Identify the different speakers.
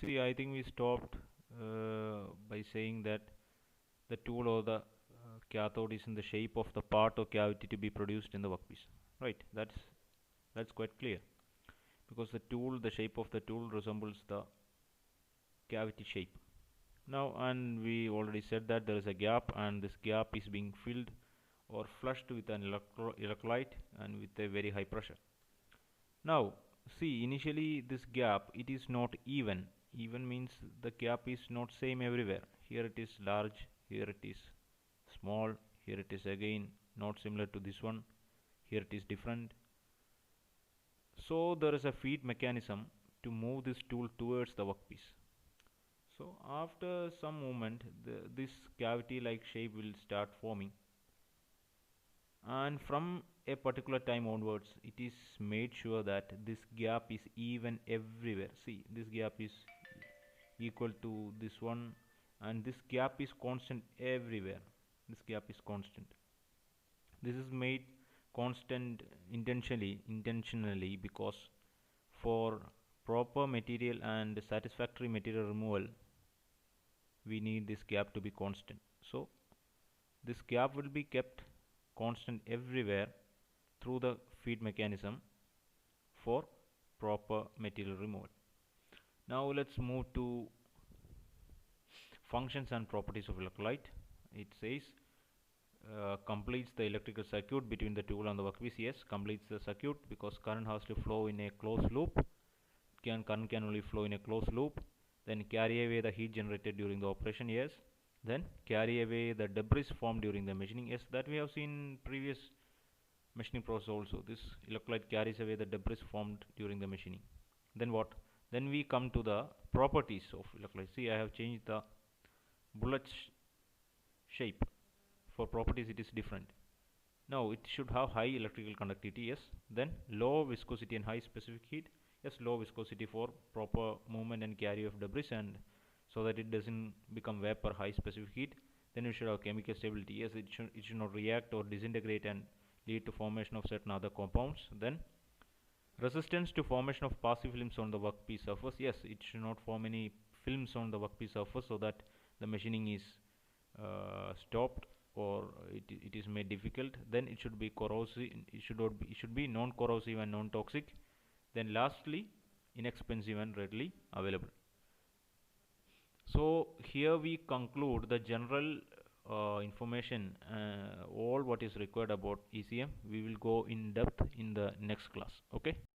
Speaker 1: See, I think we stopped by saying that the tool or the cathode is in the shape of the part or cavity to be produced in the workpiece. Right, that's quite clear because the shape of the tool resembles the cavity shape. Now, and we already said that there is a gap, and this gap is being filled or flushed with an electrolyte and with a very high pressure. Now, see, initially this gap, it is not even. Even means the gap is not same everywhere. Here it is large, here it is small, here it is again not similar to this one, here it is different. So there is a feed mechanism to move this tool towards the workpiece. So after some movement, this cavity like shape will start forming, and from a particular time onwards it is made sure that this gap is even everywhere. See, this gap is equal to this one, and this gap is constant everywhere. This gap is constant. This is made constant intentionally because for proper material and satisfactory material removal we need this gap to be constant. So this gap will be kept constant everywhere through the feed mechanism for proper material removal. Now let's move to functions and properties of electrolyte. It says completes the electrical circuit between the tool and the workpiece. Yes, completes the circuit because current has to flow in a closed loop. Current can only flow in a closed loop. Then carry away the heat generated during the operation. Yes. Then carry away the debris formed during the machining. Yes, that we have seen in previous machining process also. This electrolyte carries away the debris formed during the machining. Then what? Then we come to the properties of electrolyte. See, I have changed the bullet shape. For properties it is different. Now it should have high electrical conductivity. Yes. Then low viscosity and high specific heat. Yes, low viscosity for proper movement and carry of debris, and so that it doesn't become vapor. High specific heat. Then you should have chemical stability. Yes, it should not react or disintegrate and lead to formation of certain other compounds. Then resistance to formation of passive films on the workpiece surface. Yes, it should not form any films on the workpiece surface so that the machining is stopped or it is made difficult. Then it should be corrosive. It should be non-corrosive and non-toxic. Then lastly, inexpensive and readily available. So here we conclude the general information, all what is required about ECM. We will go in depth in the next class. Okay.